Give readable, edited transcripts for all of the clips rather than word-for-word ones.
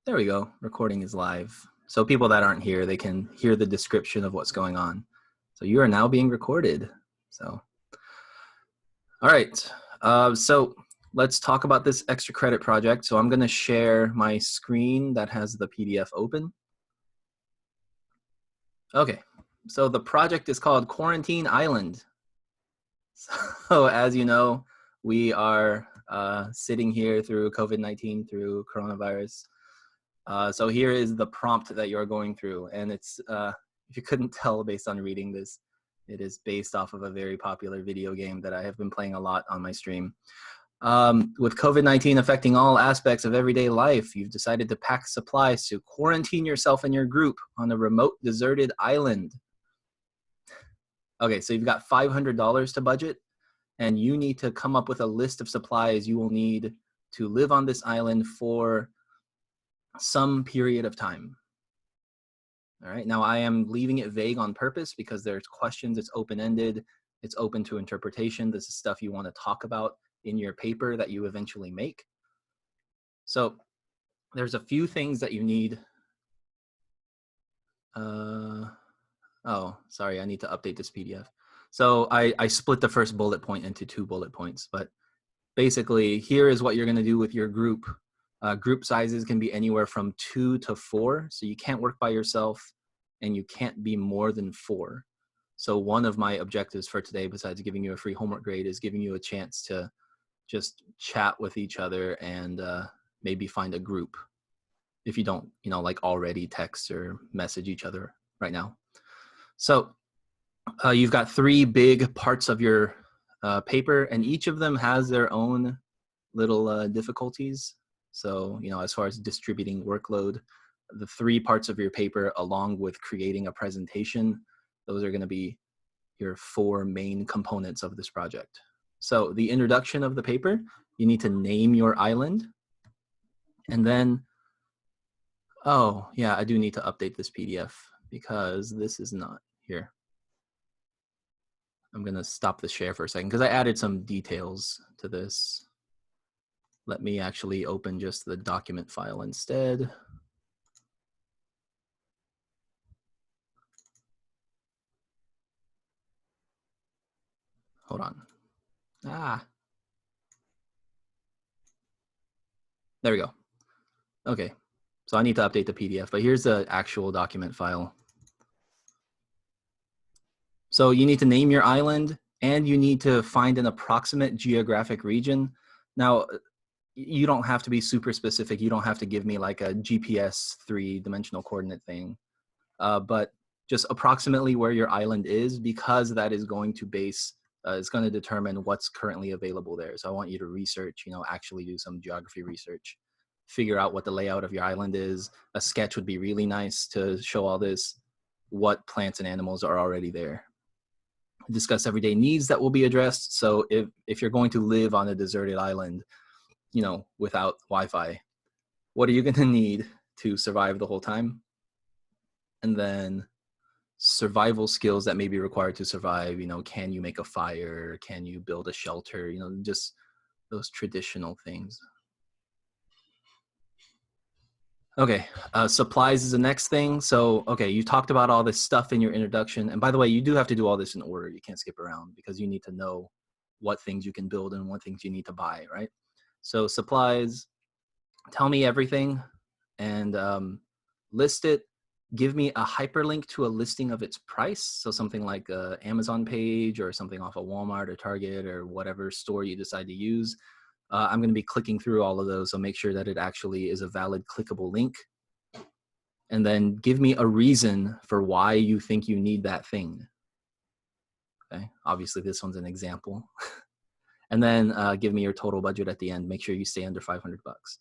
There we go. Recording is live. So people that aren't here, they can hear the description of what's going on. So you are now being recorded. So, all right. So let's talk about this extra credit project. So I'm going to share my screen that has the PDF open. Okay. So the project is called Quarantine Island. So as you know, we are sitting here through COVID-19, through coronavirus. So here is the prompt that you're going through, and it's, if you couldn't tell based on reading this, it is based off of a very popular video game that I have been playing a lot on my stream. With COVID-19 affecting all aspects of everyday life, you've decided to pack supplies to quarantine yourself and your group on a remote, deserted island. Okay, so you've got $500 to budget, and you need to come up with a list of supplies you will need to live on this island for some period of time. All right, now I am leaving it vague on purpose because there's questions, it's open-ended, it's open to interpretation. This is stuff you want to talk about in your paper that you eventually make. So there's a few things that you need. Oh, sorry, I need to update this PDF. So I split the first bullet point into 2 bullet points, but basically here is what you're going to do with your group. Group sizes can be anywhere from 2 to 4, so you can't work by yourself and you can't be more than 4. So one of my objectives for today, besides giving you a free homework grade, is giving you a chance to just chat with each other and maybe find a group if you don't, like already text or message each other right now. So you've got 3 big parts of your paper, and each of them has their own little difficulties. So, as far as distributing workload, the 3 parts of your paper, along with creating a presentation, those are going to be your 4 main components of this project. So the introduction of the paper, you need to name your island. And then, oh yeah, I do need to update this PDF because this is not here. I'm going to stop the share for a second because I added some details to this. Let me actually open just the document file instead. Hold on. There we go. Okay, so I need to update the PDF, but here's the actual document file. So you need to name your island and you need to find an approximate geographic region. Now, you don't have to be super specific. You don't have to give me like a GPS 3-dimensional coordinate thing, but just approximately where your island is, because that is going to it's going to determine what's currently available there. So I want you to research, actually do some geography research, figure out what the layout of your island is. A sketch would be really nice to show all this, what plants and animals are already there. Discuss everyday needs that will be addressed. So if you're going to live on a deserted island, without Wi-Fi, what are you going to need to survive the whole time? And then survival skills that may be required to survive. Can you make a fire? Can you build a shelter? Just those traditional things. Okay, supplies is the next thing. So, okay, you talked about all this stuff in your introduction. And by the way, you do have to do all this in order. You can't skip around because you need to know what things you can build and what things you need to buy, right? So supplies, tell me everything and list it. Give me a hyperlink to a listing of its price. So something like an Amazon page or something off of Walmart or Target or whatever store you decide to use. I'm going to be clicking through all of those, so make sure that it actually is a valid clickable link. And then give me a reason for why you think you need that thing. Okay, obviously this one's an example. And then give me your total budget at the end. Make sure you stay under 500 bucks.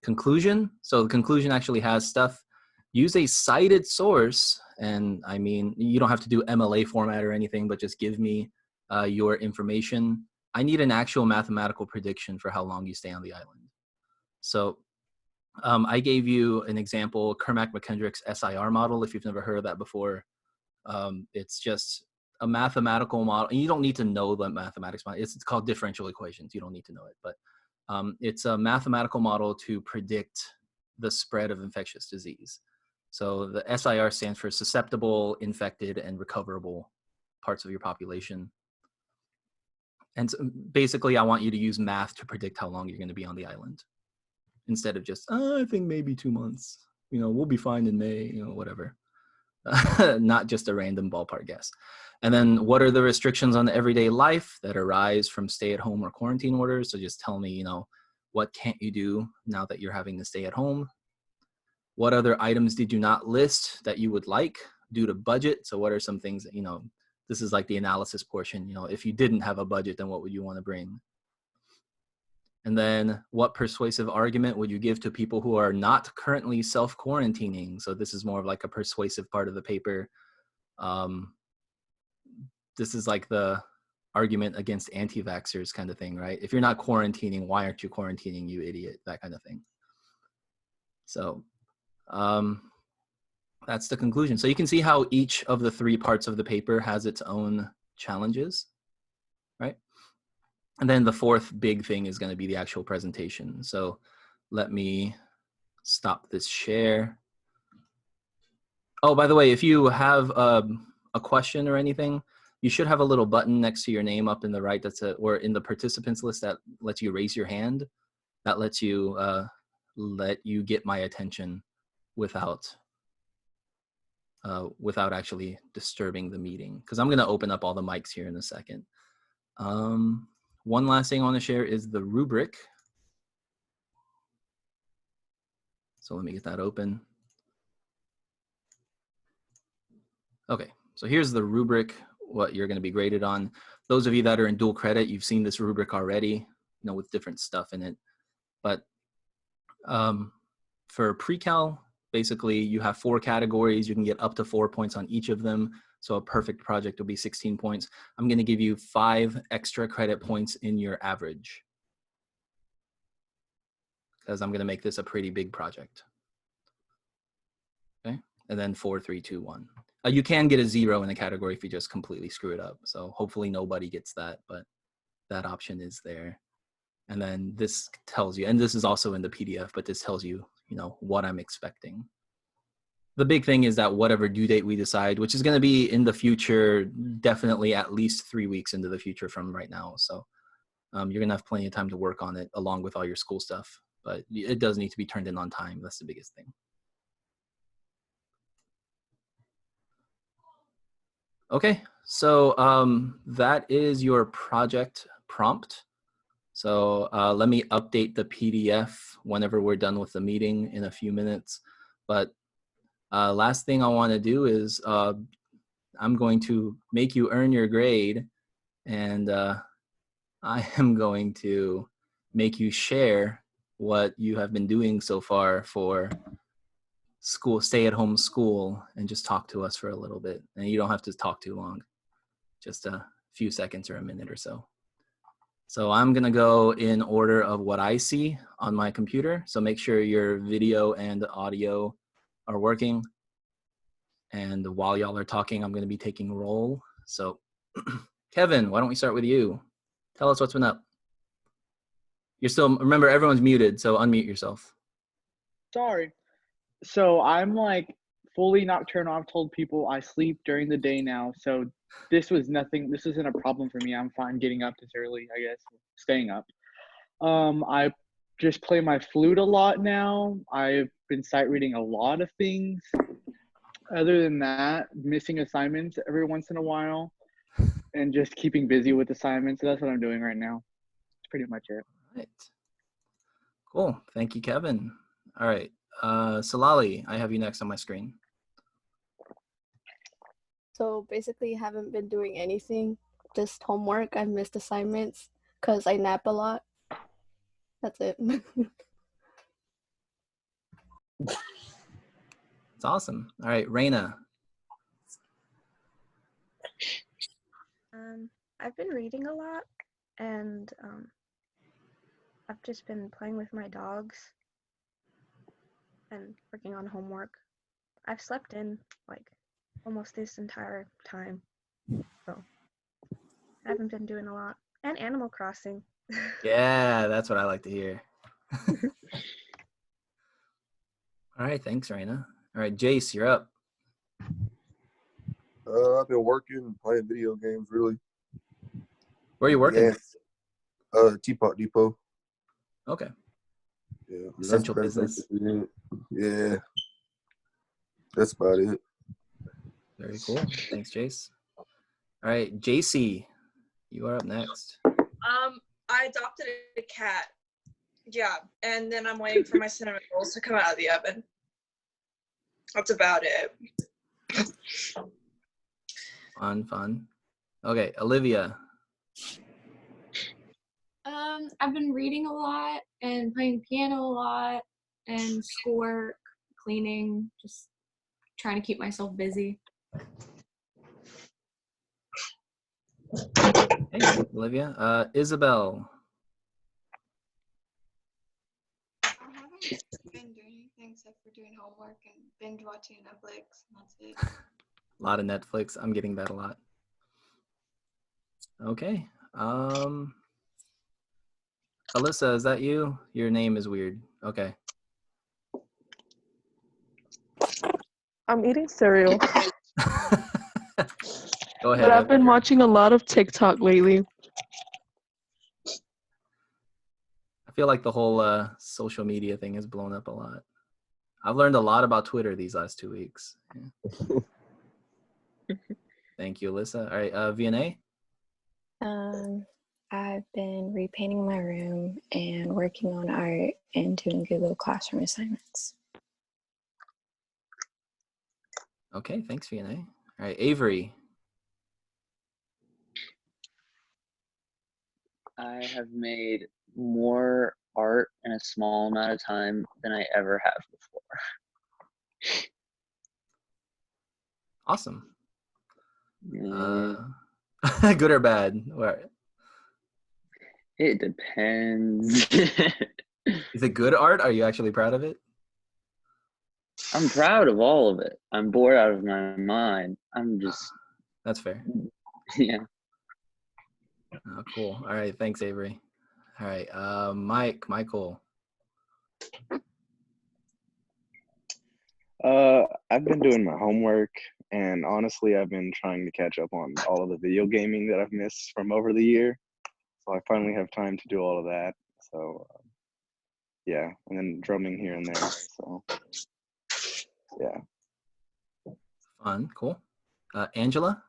Conclusion. So the conclusion actually has stuff. Use a cited source. And I mean, you don't have to do MLA format or anything, but just give me your information. I need an actual mathematical prediction for how long you stay on the island. So I gave you an example, Kermack-McKendrick's SIR model, if you've never heard of that before. It's just a mathematical model, and you don't need to know the mathematics model. It's called differential equations. You don't need to know it, but it's a mathematical model to predict the spread of infectious disease. So the SIR stands for susceptible, infected, and recoverable parts of your population. And so basically, I want you to use math to predict how long you're going to be on the island, instead of just, oh, I think maybe 2 months. You know, we'll be fine in May. You know, whatever. Not just a random ballpark guess. And then, what are the restrictions on everyday life that arise from stay-at-home or quarantine orders? So just tell me, you know, what can't you do now that you're having to stay at home? What other items did you not list that you would like due to budget? So what are some things that, you know, this is like the analysis portion, you know, if you didn't have a budget, then what would you want to bring? And then what persuasive argument would you give to people who are not currently self-quarantining? So this is more of like a persuasive part of the paper. This is like the argument against anti-vaxxers kind of thing, right? If you're not quarantining, why aren't you quarantining, you idiot? That kind of thing. So that's the conclusion. So you can see how each of the 3 parts of the paper has its own challenges, right? And then the 4th big thing is going to be the actual presentation. So let me stop this share. Oh, by the way, if you have a question or anything, you should have a little button next to your name up in the right, or in the participants list, that lets you raise your hand. That lets you get my attention without actually disturbing the meeting, because I'm going to open up all the mics here in a second. One last thing I want to share is the rubric. So let me get that open. Okay, so here's the rubric, what you're going to be graded on. Those of you that are in dual credit, you've seen this rubric already, you know, with different stuff in it. But for pre-cal, basically you have 4 categories. You can get up to 4 points on each of them. So a perfect project will be 16 points. I'm going to give you 5 extra credit points in your average, because I'm going to make this a pretty big project. Okay, and then 4, 3, 2, 1. You can get a 0 in a category if you just completely screw it up. So hopefully nobody gets that, but that option is there. And then this tells you, and this is also in the PDF, but this tells you, you know, what I'm expecting. The big thing is that whatever due date we decide, which is going to be in the future, definitely at least 3 weeks into the future from right now. So you're going to have plenty of time to work on it along with all your school stuff, but it does need to be turned in on time. That's the biggest thing. Okay, so that is your project prompt. So let me update the PDF whenever we're done with the meeting in a few minutes. But last thing I want to do is I'm going to make you earn your grade, and I am going to make you share what you have been doing so far for school, stay-at-home school, and just talk to us for a little bit. And you don't have to talk too long, just a few seconds or a minute or so. So I'm gonna go in order of what I see on my computer. So make sure your video and audio are working. And while y'all are talking, I'm gonna be taking roll. So Kevin, why don't we start with you? Tell us what's been up. You're still, remember everyone's muted, so unmute yourself. Sorry. So I'm like fully nocturnal. I've told people I sleep during the day now. So this isn't a problem for me. I'm fine getting up this early, I guess, staying up. I just play my flute a lot now. I've been sight reading a lot of things. Other than that, missing assignments every once in a while and just keeping busy with assignments. So that's what I'm doing right now. That's pretty much it. All right. Cool. Thank you, Kevin. All right. Salali, I have you next on my screen. So basically, haven't been doing anything, just homework. I've missed assignments because I nap a lot. That's it. It's awesome. All right, Raina. I've been reading a lot, and I've just been playing with my dogs and working on homework. I've slept in like almost this entire time, so I haven't been doing a lot. And Animal Crossing. Yeah, that's what I like to hear. All right, thanks, Raina. All right, Jace, you're up. I've been working, playing video games, really. Where are you working? Teapot Depot. Okay. Yeah, Essential business. basically it. Yeah, that's about it. Very cool. Thanks, Jace. All right, JC, you are up next. I adopted a cat. Yeah, and then I'm waiting for my cinnamon rolls to come out of the oven. That's about it. Fun. Okay, Olivia. I've been reading a lot and playing piano a lot and schoolwork, cleaning, just trying to keep myself busy. Hey, Olivia. Isabel. I haven't been doing anything except for doing homework and binge watching Netflix, and that's it. A lot of Netflix. I'm getting that a lot. Okay. Alyssa, is that you? Your name is weird. Okay. I'm eating cereal, Go ahead. but I've been watching a lot of TikTok lately. I feel like the whole social media thing has blown up a lot. I've learned a lot about Twitter these last 2 weeks. Yeah. Thank you, Alyssa. All right, VNA? I've been repainting my room and working on art and doing Google Classroom assignments. Okay, thanks, VNA. All right, Avery. I have made more art in a small amount of time than I ever have before. Awesome. Good or bad? It depends. Is it good art? Are you actually proud of it? I'm proud of all of it. I'm bored out of my mind. I'm just. That's fair. Yeah. Oh, cool. All right. Thanks, Avery. All right. Michael. I've been doing my homework, and honestly, I've been trying to catch up on all of the video gaming that I've missed from over the year. So I finally have time to do all of that. So, yeah, and then drumming here and there. So, yeah. Fun. Cool. Angela?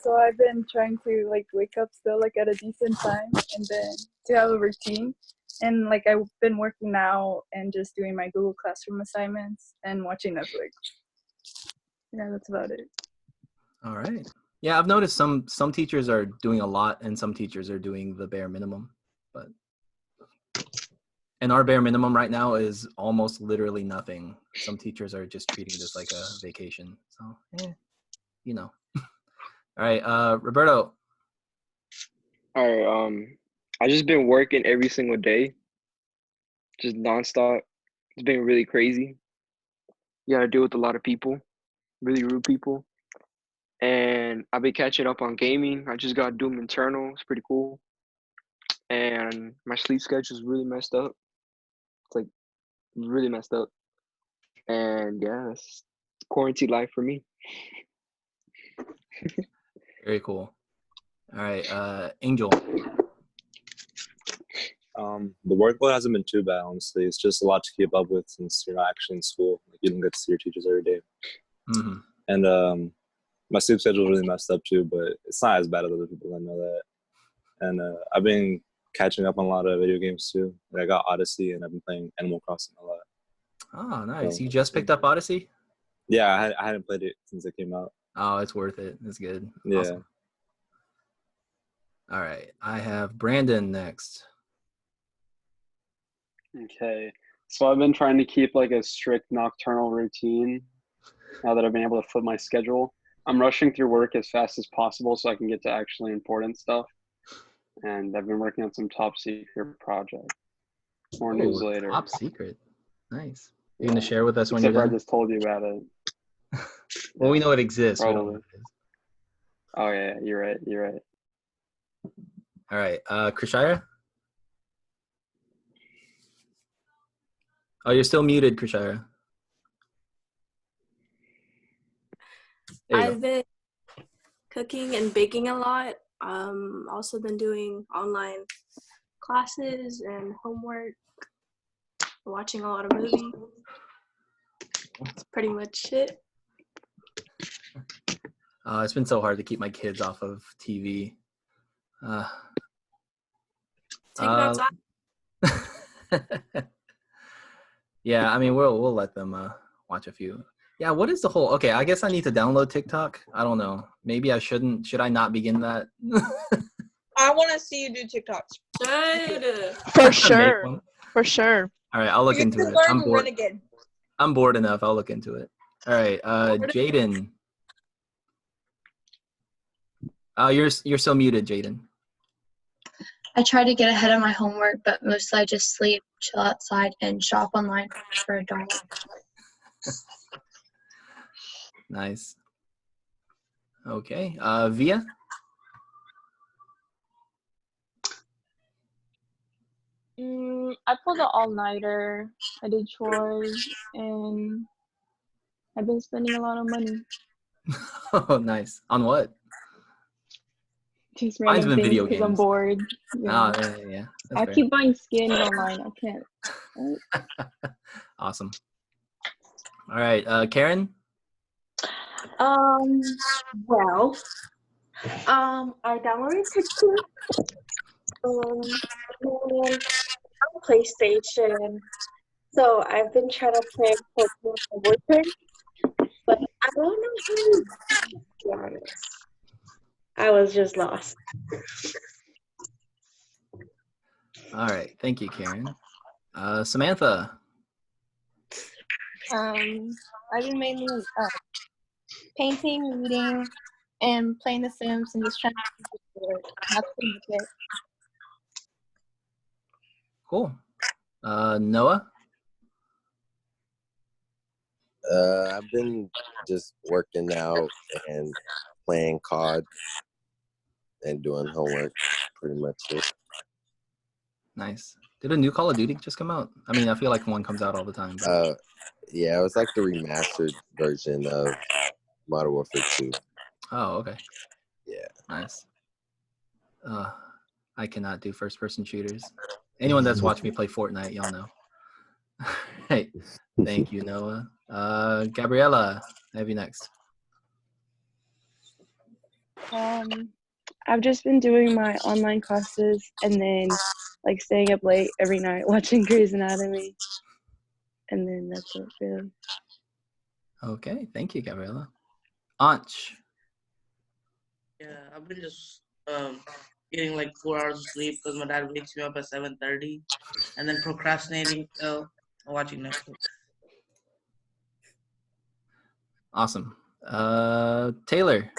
So I've been trying to wake up still at a decent time and then to have a routine. And I've been working now and just doing my Google Classroom assignments and watching Netflix. Yeah, that's about it. All right. Yeah, I've noticed some teachers are doing a lot and some teachers are doing the bare minimum. And our bare minimum right now is almost literally nothing. Some teachers are just treating this like a vacation. So, you know. All right, Roberto. All right, I just been working every single day, just nonstop. It's been really crazy. You gotta deal with a lot of people, really rude people. And I've been catching up on gaming. I just got Doom Eternal. It's pretty cool. And my sleep schedule is really messed up. It's really messed up. And yeah, it's quarantine life for me. Very cool. All right, Angel. The workload hasn't been too bad, honestly. It's just a lot to keep up with since you're not actually in school. You don't get to see your teachers every day. Mm-hmm. And my sleep schedule is really messed up too, but it's not as bad as other people. I know that. And I've been catching up on a lot of video games too. I got Odyssey, and I've been playing Animal Crossing a lot. Oh, nice. So, you just picked up Odyssey? Yeah, I hadn't played it since it came out. Oh, it's worth it. It's good. Yeah. Awesome. All right. I have Brandon next. Okay. So I've been trying to keep a strict nocturnal routine now that I've been able to flip my schedule. I'm rushing through work as fast as possible so I can get to actually important stuff. And I've been working on some top secret project. More news later. Top secret. Nice. You're going to share with us when Except you're for done? I just told you about it. Well, we know it exists. Probably. We don't know what it is. Oh, yeah. You're right. All right. Krishaya? Oh, you're still muted, Krishara. There you go. I've been cooking and baking a lot. Also been doing online classes and homework, watching a lot of movies. That's pretty much it. It's been so hard to keep my kids off of TV. Take it outside. Yeah, I mean we'll let them watch a few. Yeah, what is the whole? Okay, I guess I need to download TikTok. I don't know. Maybe I shouldn't. Should I not begin that? I want to see you do TikToks. For sure. For sure. All right, I'll look You into can it. learn I'm bored. Renegade. I'm bored enough. I'll look into it. All right, Jaden. You're still muted, Jaden. I try to get ahead of my homework, but mostly I just sleep, chill outside, and shop online for a dog. Nice. Okay, Via. I pulled an all-nighter. I did chores, and I've been spending a lot of money. Oh, nice. On what? Just Mine's random been things video because I'm games. bored. Ah, yeah. That's I fair. keep buying skins online. I can't. Awesome. All right, Karen. Well, I downloaded TikTok, and on PlayStation. So I've been trying to play Pokemon Rubric, but I don't know how to be honest. I was just lost. All right, thank you, Karen. Samantha. I've been mainly painting, reading, and playing The Sims, and just trying to keep it bored. That's pretty much it. Cool. Noah. I've been just working out and playing COD and doing homework. Pretty much it. Nice. Did a new Call of Duty just come out? I mean, I feel like one comes out all the time. But... Yeah, it was like the remastered version of Modern Warfare 2. Oh, okay. Yeah. Nice. I cannot do first-person shooters. Anyone that's watched me play Fortnite, y'all know. Hey, thank you, Noah. Gabriella, I have you next. I've just been doing my online classes and then like staying up late every night watching Grey's Anatomy. And then that's it, really. Okay, thank you, Gabriella. Anch. Yeah, I've been just getting like 4 hours of sleep because my dad wakes me up at 7:30, and then procrastinating still and watching Netflix. Awesome. Taylor.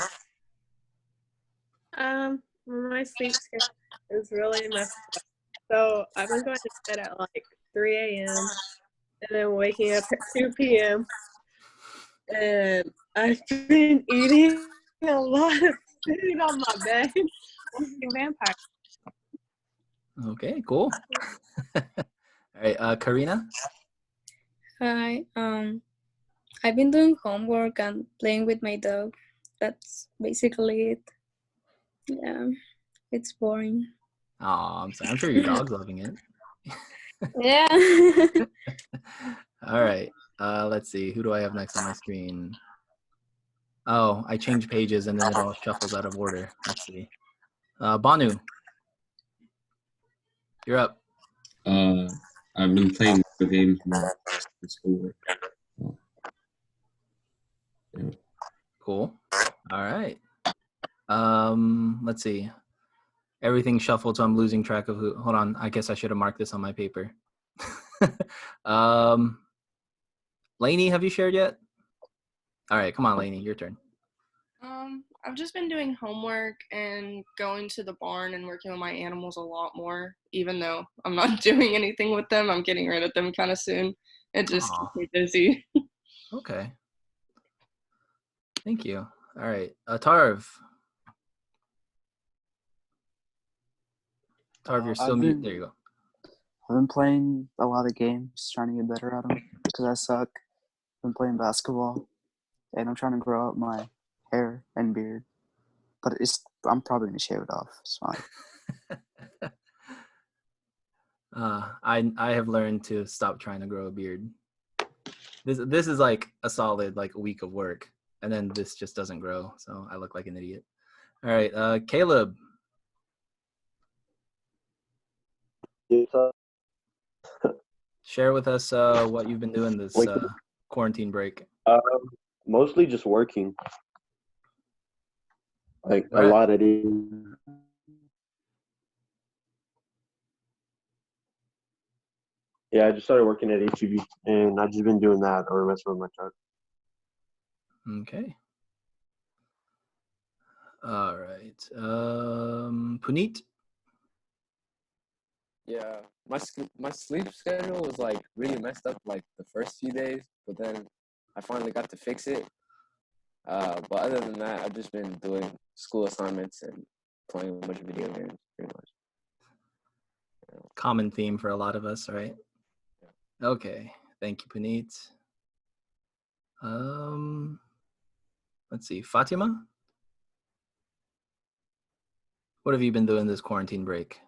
My sleep schedule is really messed up. So I've been going to bed at like 3 a.m. and then waking up at 2 p.m. And I've been eating a lot of food on my bed. Watching vampire. Okay, cool. All right, Karina. Hi. I've been doing homework and playing with my dog. That's basically it. Yeah, it's boring. Oh, I'm sorry. I'm sure your dog's loving it. Yeah. All right. Let's see. Who do I have next on my screen? Oh, I changed pages and then it all shuffles out of order. Let's see. Banu. You're up. I've been playing video games more than schoolwork. Yeah. Cool. All right. Let's see. Everything shuffled, so I'm losing track of who. Hold on. I guess I should have marked this on my paper. Lainey, have you shared yet? All right, come on, Lainey, your turn. I've just been doing homework and going to the barn and working with my animals a lot more, even though I'm not doing anything with them. I'm getting rid of them kind of soon. It just keeps me busy. Okay. Thank you. All right. Tarv. Tarv, you're still mute. There you go. I've been playing a lot of games, trying to get better at them because I suck. I've been playing basketball, and I'm trying to grow out my hair and beard. But I'm probably gonna shave it off. It's fine. I have learned to stop trying to grow a beard. This is like a solid like week of work, and then this just doesn't grow, so I look like an idiot. All right, Caleb. Share with us what you've been doing this quarantine break. Mostly just working. Like a Right. lot of it. Yeah, I just started working at HEB, and I've just been doing that or messing with my truck. Okay. All right. Puneet. Yeah, my sleep schedule was like really messed up like the first few days, but then I finally got to fix it. But other than that, I've just been doing school assignments and playing a bunch of video games, pretty much. Common theme for a lot of us, right? Okay. Thank you, Puneet. Let's see, Fatima. What have you been doing this quarantine break?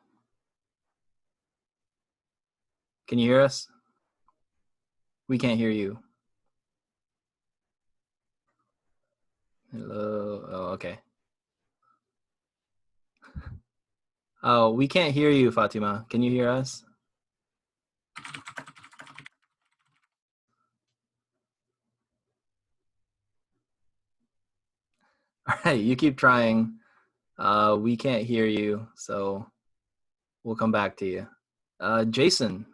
Can you hear us? We can't hear you. Hello. Oh, okay. Oh, we can't hear you, Fatima. Can you hear us? All right, you keep trying. We can't hear you, so we'll come back to you. Jason.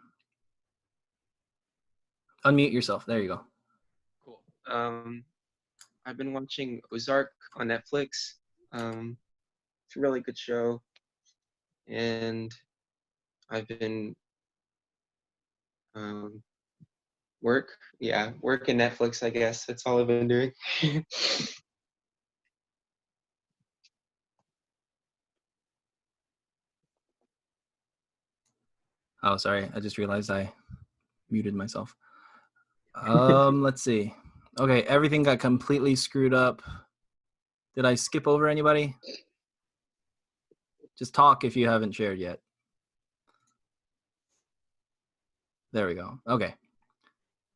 Unmute yourself. There you go. I've been watching Ozark on Netflix. It's a really good show, and I've been work and Netflix. I guess that's all I've been doing. Oh, sorry. I just realized I muted myself. Let's see. Okay, everything got completely screwed up. Did I skip over anybody? Just talk if you haven't shared yet. There we go. Okay.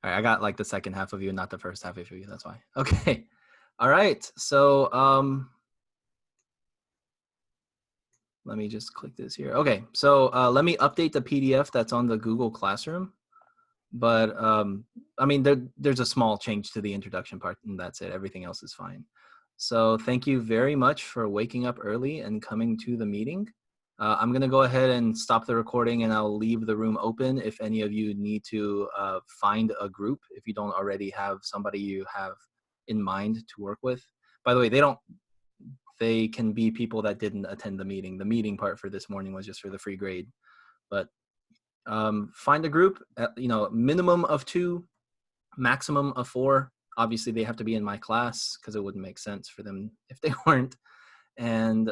All right, I got like the second half of you, not the first half of you. That's why. Okay. All right. So let me just click this here. Okay. So let me update the PDF that's on the Google Classroom. But I mean, there's a small change to the introduction part, and that's it. Everything else is fine. So thank you very much for waking up early and coming to the meeting. I'm going to go ahead and stop the recording, and I'll leave the room open if any of you need to find a group, if you don't already have somebody you have in mind to work with. By the way, they can be people that didn't attend the meeting. The meeting part for this morning was just for the free grade. But find a group, minimum of 2, maximum of 4. Obviously, they have to be in my class because it wouldn't make sense for them if they weren't. And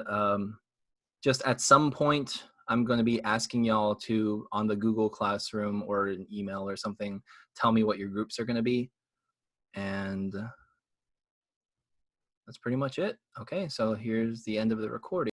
just at some point, I'm going to be asking y'all to, on the Google Classroom or an email or something, tell me what your groups are going to be. And that's pretty much it. Okay, so here's the end of the recording.